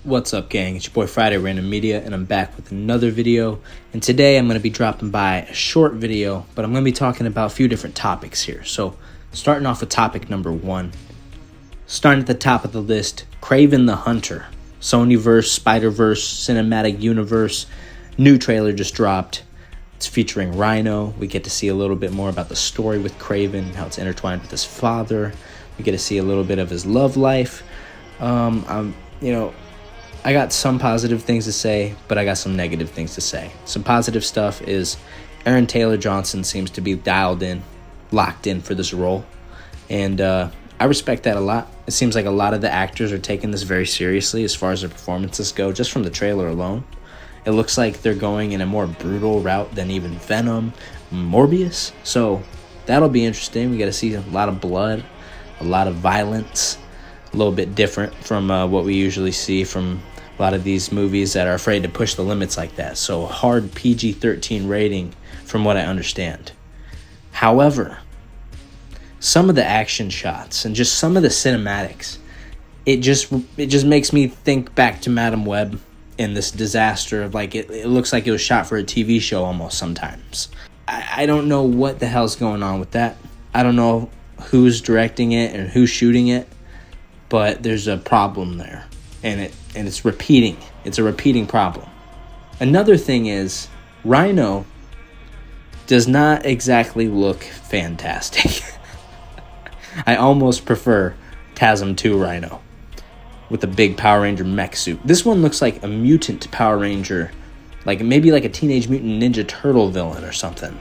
What's up, gang? It's your boy Fridayrandommedia, and I'm back with another video. And today I'm going to be dropping by a short video, but I'm going to be talking about a few different topics here. So, starting off with topic number 1. Starting at the top of the list, KRAVEN the Hunter. Sonyverse, Spider-Verse, Cinematic Universe. New trailer just dropped. It's featuring Rhino. We get to see a little bit more about the story with KRAVEN, how it's intertwined with his father. We get to see a little bit of his love life. I got some positive things to say, but I got some negative things to say. Some positive stuff is Aaron Taylor Johnson seems to be dialed in, locked in for this role. And I respect that a lot. It seems like a lot of the actors are taking this very seriously as far as their performances go, just from the trailer alone. It looks like they're going in a more brutal route than even Venom, Morbius. So that'll be interesting. We got to see a lot of blood, a lot of violence, a little bit different from what we usually see from a lot of these movies that are afraid to push the limits like that. So a hard PG-13 rating from what I understand. However, some of the action shots and just some of the cinematics, it just makes me think back to Madam Web in this disaster of like it looks like it was shot for a TV show almost sometimes. I don't know what the hell's going on with that. I don't know who's directing it and who's shooting it, but there's a problem there. And it's repeating. It's a repeating problem. Another thing is, Rhino does not exactly look fantastic. I almost prefer TASM 2 Rhino with a big Power Ranger mech suit. This one looks like a mutant Power Ranger, like maybe like a Teenage Mutant Ninja Turtle villain or something.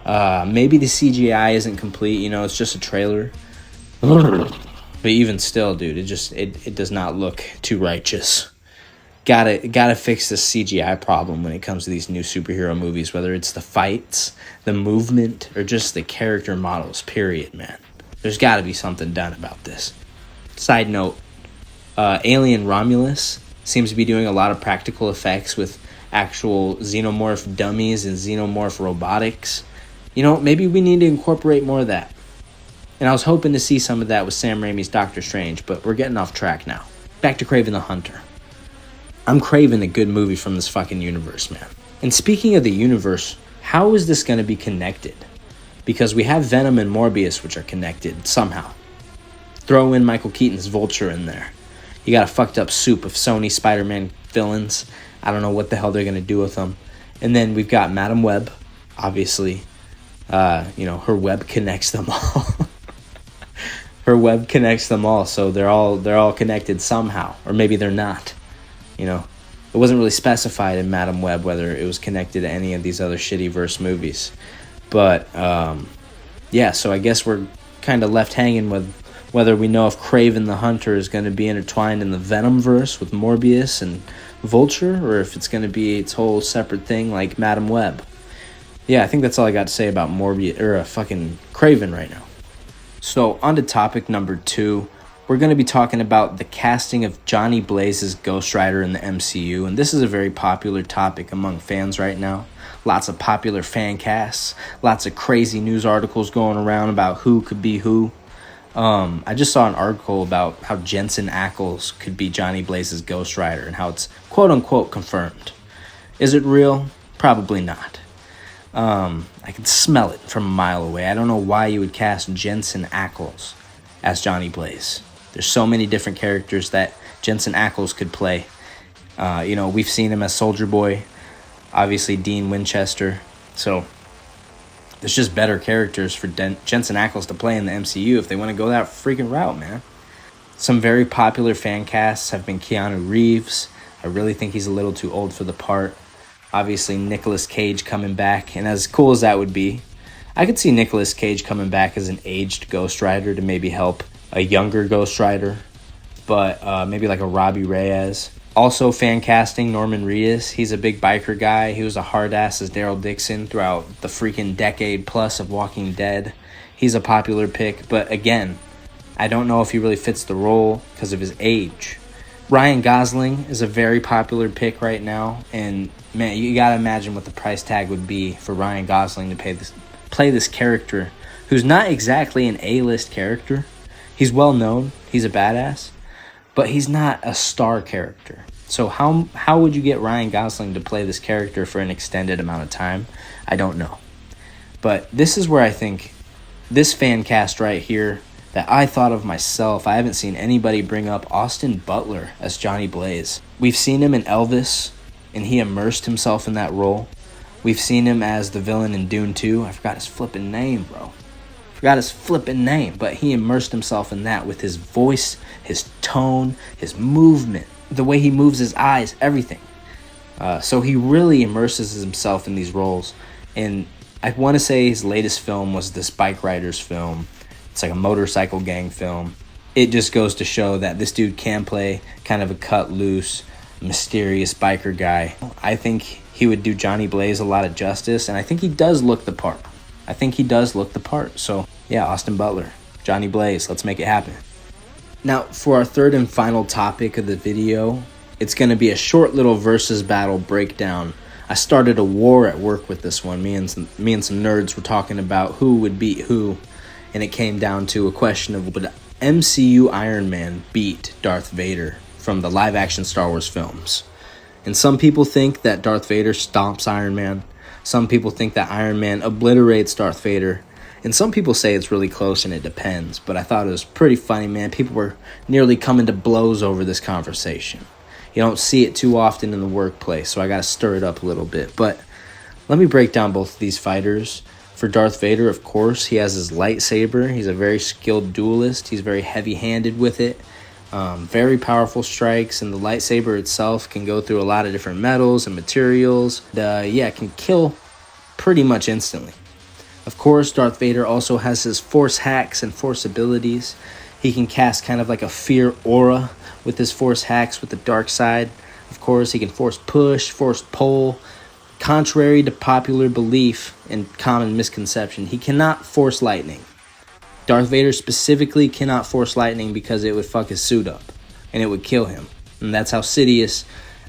Maybe the CGI isn't complete. It's just a trailer. But even still, dude, it does not look too righteous. Gotta fix this CGI problem when it comes to these new superhero movies, whether it's the fights, the movement, or just the character models, period, man. There's gotta be something done about this. Side note, Alien Romulus seems to be doing a lot of practical effects with actual xenomorph dummies and xenomorph robotics. Maybe we need to incorporate more of that. And I was hoping to see some of that with Sam Raimi's Doctor Strange, but we're getting off track now. Back to KRAVEN the Hunter. I'm craving a good movie from this fucking universe, man. And speaking of the universe, how is this going to be connected? Because we have Venom and Morbius, which are connected somehow. Throw in Michael Keaton's Vulture in there. You got a fucked up soup of Sony Spider-Man villains. I don't know what the hell they're going to do with them. And then we've got Madam Web, obviously. Her web connects them all. Her web connects them all, so they're all connected somehow, or maybe they're not. It wasn't really specified in Madam Web whether it was connected to any of these other shitty verse movies. But so I guess we're kind of left hanging with whether we know if KRAVEN the Hunter is going to be intertwined in the Venom verse with Morbius and Vulture, or if it's going to be its whole separate thing like Madam Web. Yeah, I think that's all I got to say about fucking KRAVEN right now. So, on to topic number 2. We're going to be talking about the casting of Johnny Blaze's Ghost Rider in the MCU. And this is a very popular topic among fans right now. Lots of popular fan casts. Lots of crazy news articles going around about who could be who. I just saw an article about how Jensen Ackles could be Johnny Blaze's Ghost Rider and how it's quote-unquote confirmed. Is it real? Probably not. I could smell it from a mile away. I don't know why you would cast Jensen Ackles as Johnny Blaze. There's so many different characters that Jensen Ackles could play. We've seen him as Soldier Boy, obviously Dean Winchester. So there's just better characters for Jensen Ackles to play in the MCU if they want to go that freaking route, man. Some very popular fan casts have been Keanu Reeves. I really think he's a little too old for the part. Obviously, Nicolas Cage coming back, and as cool as that would be, I could see Nicolas Cage coming back as an aged Ghost Rider to maybe help a younger Ghost Rider, but maybe like a Robbie Reyes. Also, fan casting Norman Reedus. He's a big biker guy. He was a hard ass as Daryl Dixon throughout the freaking decade plus of Walking Dead. He's a popular pick, but again, I don't know if he really fits the role because of his age. Ryan Gosling is a very popular pick right now, and man, you gotta imagine what the price tag would be for Ryan Gosling to play this character who's not exactly an A-list character. He's well known, he's a badass, but he's not a star character. So how would you get Ryan Gosling to play this character for an extended amount of time? I don't know. But this is where I think this fan cast right here that I thought of myself, I haven't seen anybody bring up Austin Butler as Johnny Blaze. We've seen him in Elvis, and he immersed himself in that role. We've seen him as the villain in Dune 2. I forgot his flipping name, bro. But he immersed himself in that with his voice, his tone, his movement, the way he moves his eyes, everything. So he really immerses himself in these roles. And I want to say his latest film was this bike riders film. It's like a motorcycle gang film. It just goes to show that this dude can play kind of a cut loose, mysterious biker guy. I think he would do Johnny Blaze a lot of justice, and I think he does look the part. So yeah, Austin Butler, Johnny Blaze, let's make it happen. Now, for our third and final topic of the video, it's going to be a short little versus battle breakdown. I started a war at work with this one. Me and some nerds were talking about who would beat who, and it came down to a question of would MCU Iron Man beat Darth Vader from the live-action Star Wars films. And some people think that Darth Vader stomps Iron Man. Some people think that Iron Man obliterates Darth Vader. And some people say it's really close and it depends. But I thought it was pretty funny, man. People were nearly coming to blows over this conversation. You don't see it too often in the workplace, so I got to stir it up a little bit. But let me break down both of these fighters. For Darth Vader, of course, he has his lightsaber. He's a very skilled duelist. He's very heavy-handed with it. Very powerful strikes, and the lightsaber itself can go through a lot of different metals and materials. It can kill pretty much instantly. Of course, Darth Vader also has his force hacks and force abilities. He can cast kind of like a fear aura with his force hacks with the dark side. Of course, he can force push, force pull. Contrary to popular belief and common misconception, he cannot force lightning. Darth Vader specifically cannot force lightning because it would fuck his suit up and it would kill him. And that's how Sidious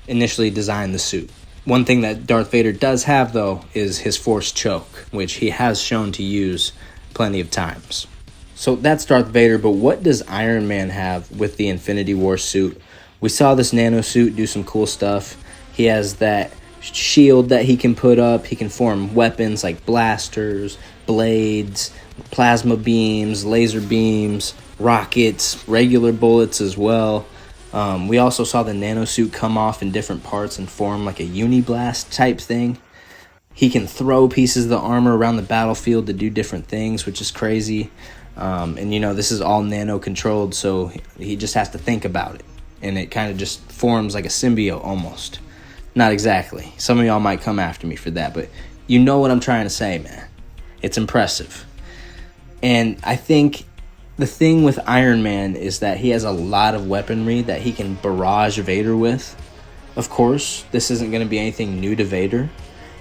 initially designed the suit. One thing that Darth Vader does have, though, is his force choke, which he has shown to use plenty of times. So that's Darth Vader, but what does Iron Man have with the Infinity War suit? We saw this nano suit do some cool stuff. He has that shield that he can put up. He can form weapons like blasters, blades, plasma beams, laser beams, rockets, regular bullets as well. We also saw the nanosuit come off in different parts and form like a uniblast type thing. He can throw pieces of the armor around the battlefield to do different things, which is crazy. This is all nano controlled, so he just has to think about it. And it kind of just forms like a symbiote almost. Not exactly. Some of y'all might come after me for that, but you know what I'm trying to say, man. It's impressive. And I think the thing with Iron Man is that he has a lot of weaponry that he can barrage Vader with. Of course, this isn't going to be anything new to Vader.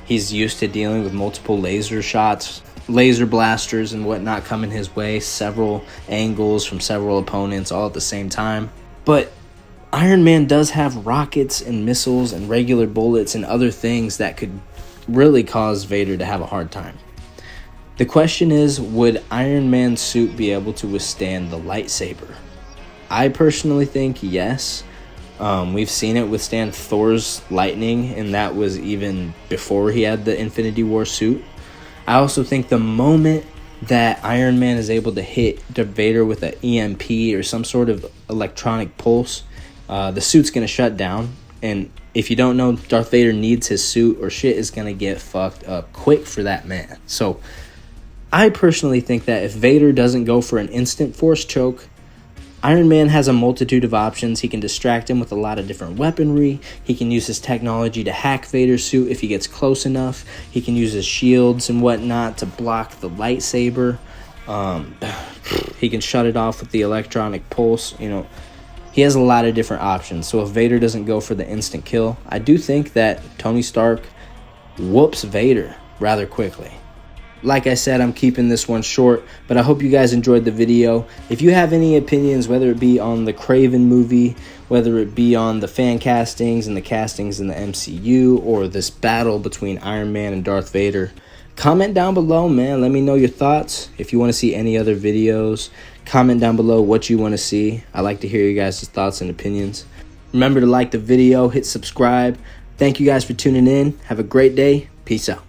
He's used to dealing with multiple laser shots, laser blasters and whatnot coming his way, several angles from several opponents all at the same time. But Iron Man does have rockets and missiles and regular bullets and other things that could really cause Vader to have a hard time. The question is, would Iron Man's suit be able to withstand the lightsaber? I personally think yes. We've seen it withstand Thor's lightning, and that was even before he had the Infinity War suit. I also think the moment that Iron Man is able to hit Darth Vader with an EMP or some sort of electronic pulse, the suit's going to shut down. And if you don't know, Darth Vader needs his suit or shit is going to get fucked up quick for that man. So I personally think that if Vader doesn't go for an instant force choke, Iron Man has a multitude of options. He can distract him with a lot of different weaponry. He can use his technology to hack Vader's suit if he gets close enough. He can use his shields and whatnot to block the lightsaber. He can shut it off with the electronic pulse. He has a lot of different options. So if Vader doesn't go for the instant kill, I do think that Tony Stark whoops Vader rather quickly. Like I said, I'm keeping this one short, but I hope you guys enjoyed the video. If you have any opinions, whether it be on the KRAVEN movie, whether it be on the fan castings and the castings in the MCU, or this battle between Iron Man and Darth Vader, comment down below, man. Let me know your thoughts. If you want to see any other videos, Comment down below what you want to see. I like to hear your guys' thoughts and opinions. Remember to like the video, hit subscribe. Thank you guys for tuning in. Have a great day. Peace out.